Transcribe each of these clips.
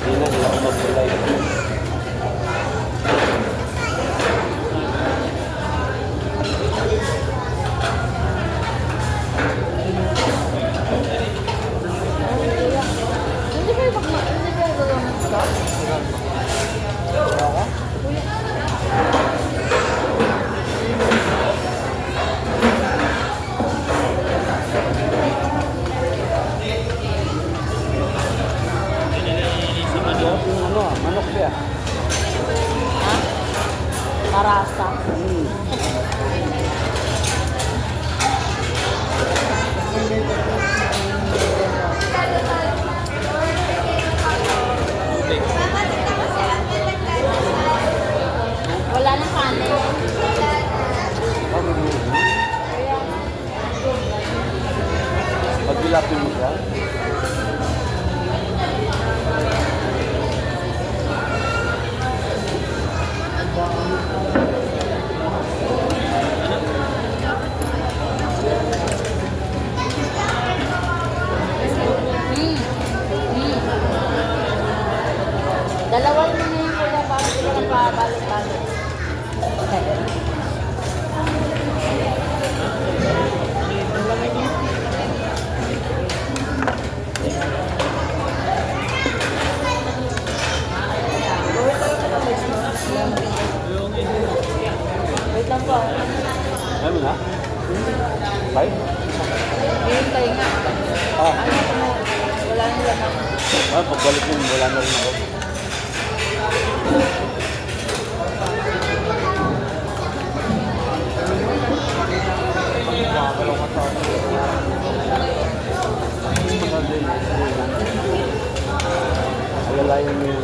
Hindi na nila ako mag-live. Hindi kayo gagawin ito? Yung ano, manok siya. Ha? Parasa. Wala nang kanin. Pagbilapin mo siya. Dalawang mo na yung kuya bago sila nagpabalik-balik. Wait lang po. Ano na? Bye? Hihintay nga. Ah, Wala nang laman. pagbalik mo, wala na rin ako. Alalayan mo yun.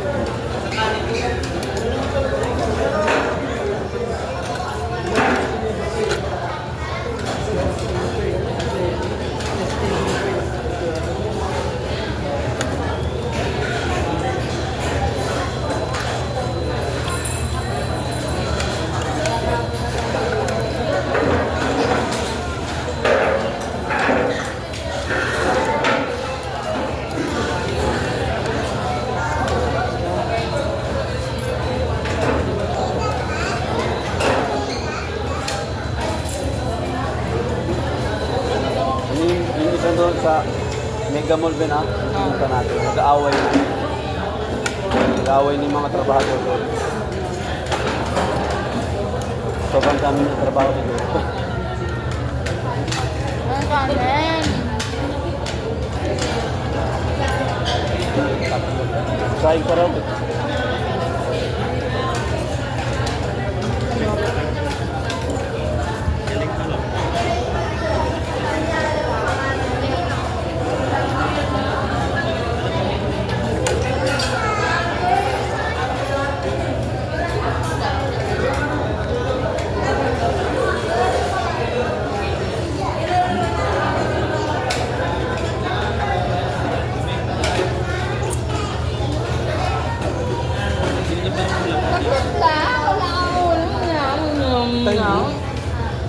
Yung isa doon sa Mega Mall ba na? Pinunta natin. Nag-aaway na. Nag-aaway ni mga trabahador doon. Sobrang dami ng trabaho dito. Ang kanin. Saing ka raw.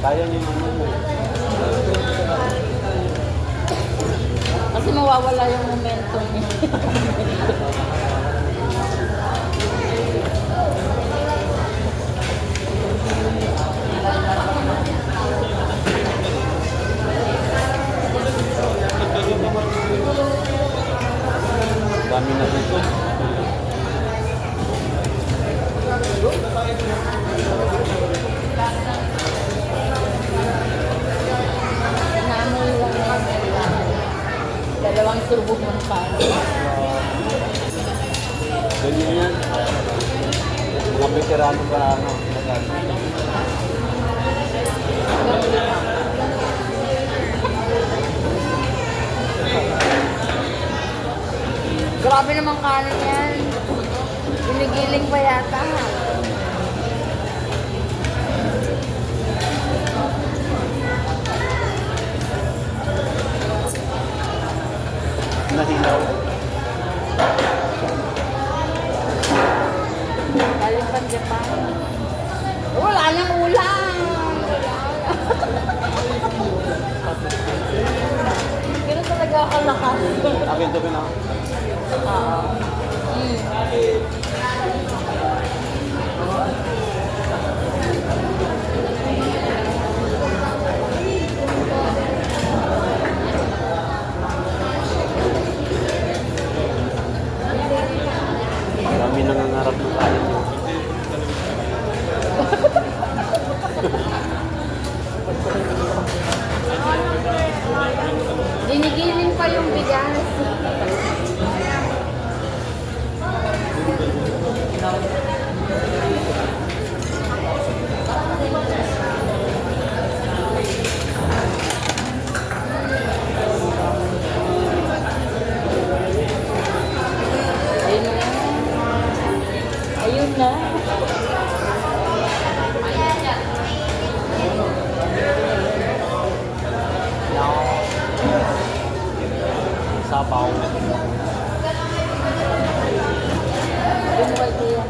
Kaya niyo naman. Kasi mawawala yung momentum niya. Dami na dito. Naamoy lang yung dalawang turbog ng palo. Ganyan yan. Mga veterano pa ano. Grabe naman kanin yan. Ginigiling pa yata. Nahilaw. Galing pang Japan. Wala nang ulam. Ganun talaga ako lakas. Akin to na. Oo. Sabi mo kay Kuya.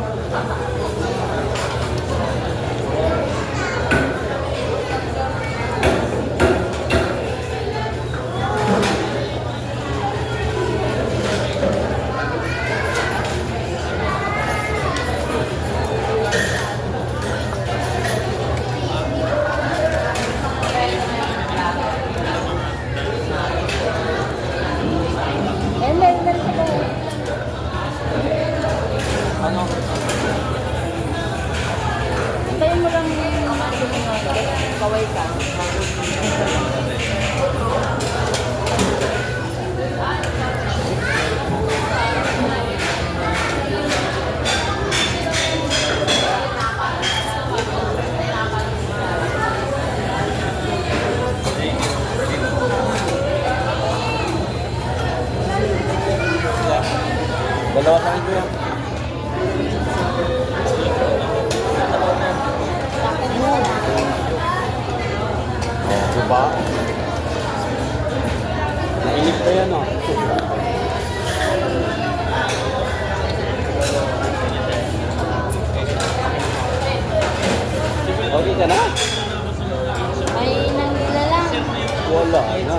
Meron ko. Ano? Tayo mo lang yung mga sumunod. Kaway ka. Dalawa sa akin ko yan. Akin mo. Diba? Nainip pa yan oh. Okay ka na? May nangila lang. Wala na.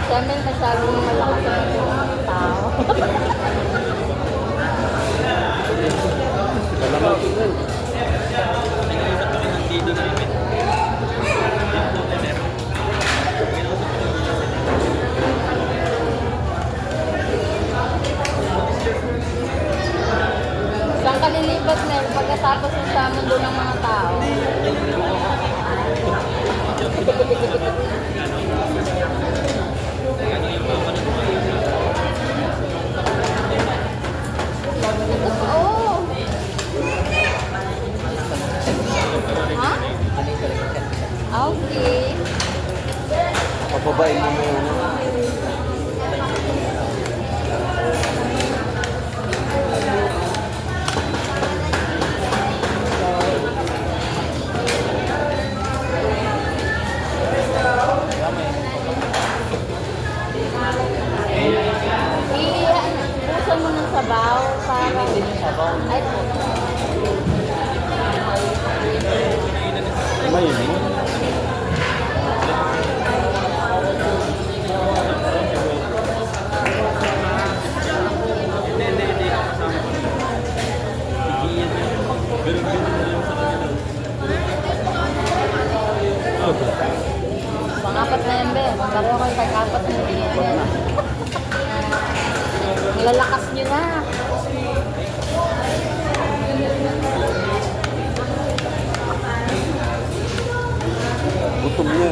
Sa amin masyadong malakas ang mga tao. Salamat ko din. Saan ka lilipat na pagkatapos ng sa mundo ng mga tao? Oo. Ha? Okay. Papabain mo yun. Busan mo ng sabaw para... Ay, Mahilig. Pang-apat na yan, Ben. Pareho kayo pag-apat na yan. Nilalakas nyo na. Gutom niya.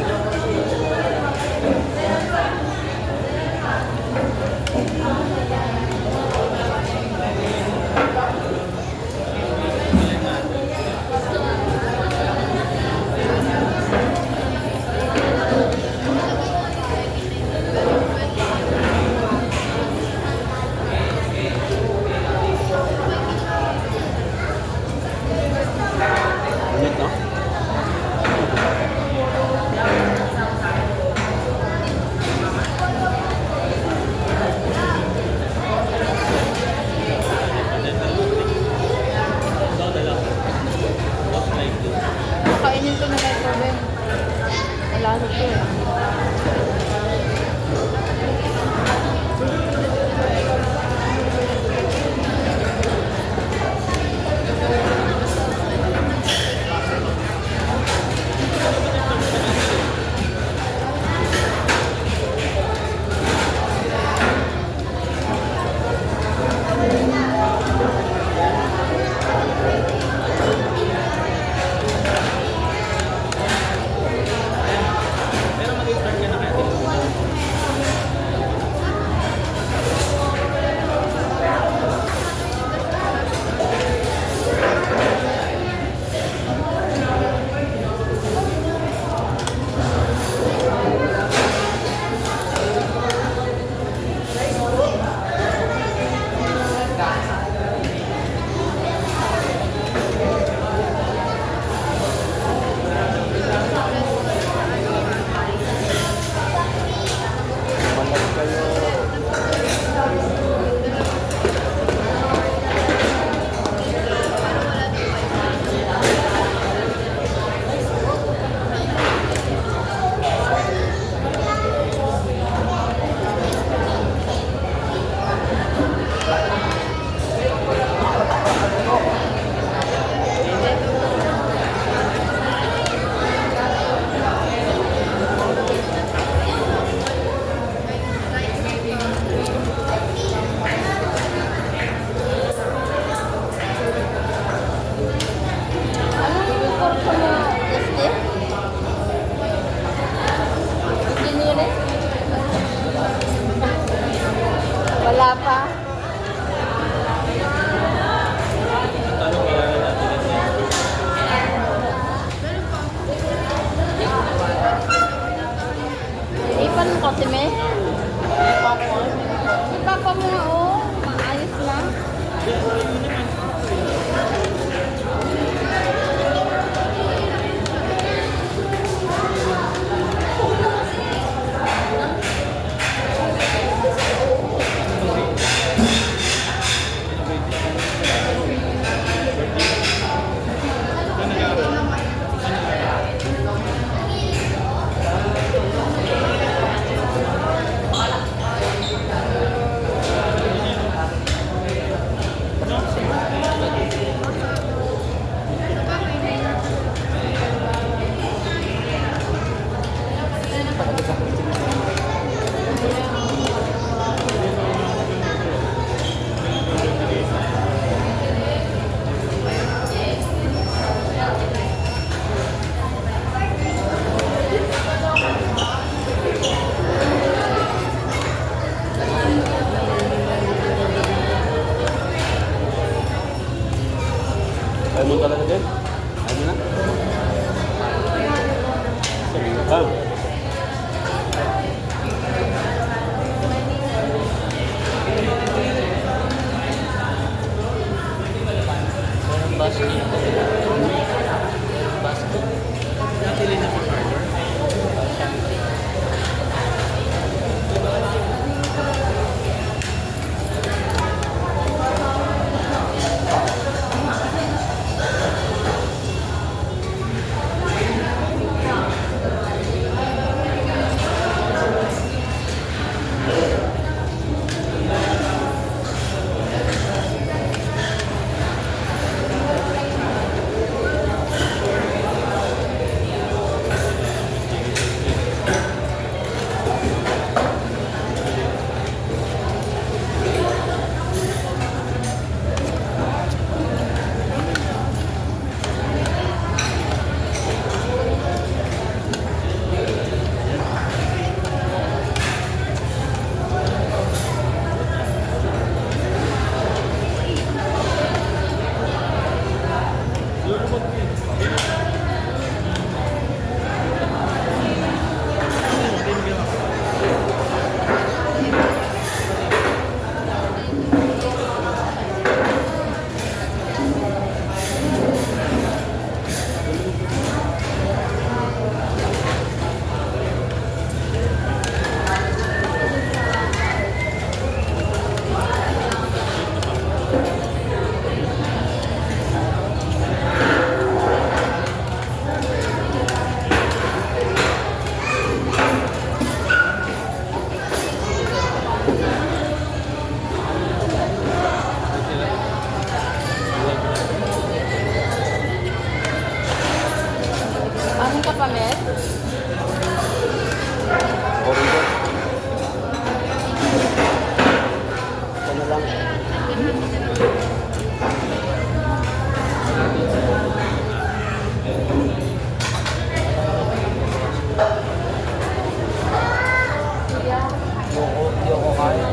Hindi ako kaya.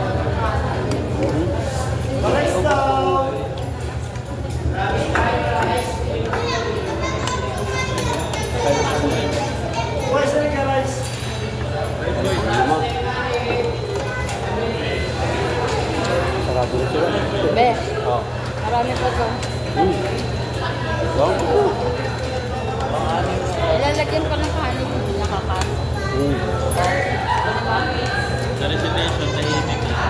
Naman. Sarado na sila. Be, Oh. marami pa to. Wow. Ilalagyan ko ng kanin, hindi nakakain. Sa reservation, tahimik na.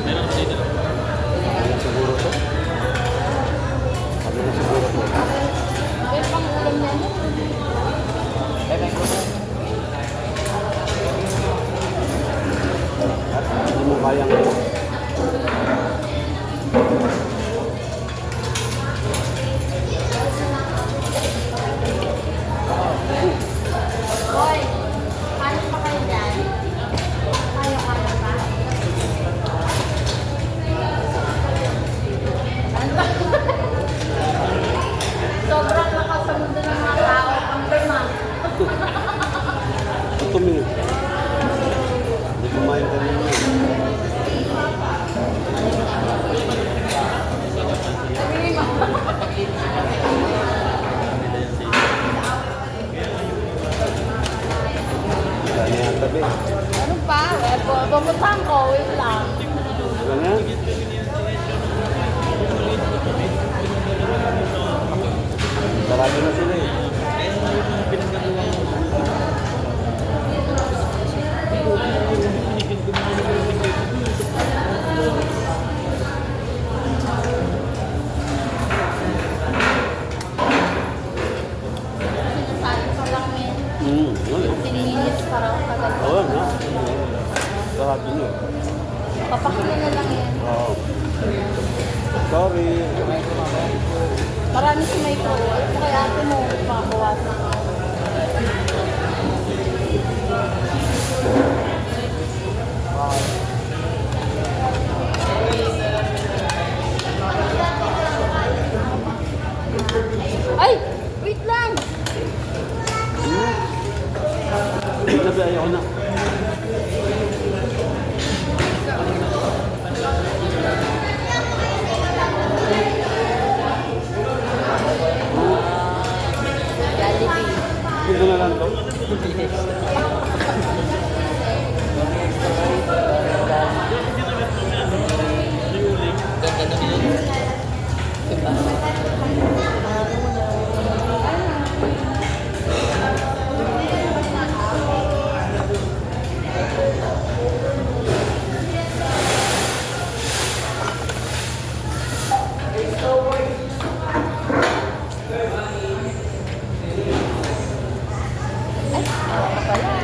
Meron ko dito. Siguro to. Sabi na siguro to. Pero pang ulam niya. Hindi mo kayang Hoy, kanin pa kayo dyan? Kayo pa? Ano ba? Sobrang nakasunod ng mga tao pang lima. ito minute. Hindi kumain ka rin yun. Wala na yung tabi. Ano pa? Pupuntahan ko, wait lang. Wala na. Sarado na sila eh. Sinasabi ko lang eh. Wala. Sinilinis para ako kagad. Wala na. Sarado na. Papakita na lang yan. Oo. Sorry. Marami si microwave. Kaya ate mo, makabawasan. Ay! Wait lang! Sabi ayaw na. Jollibee. Ito na lang to. Ganda na yun. Ay, wala ka pala.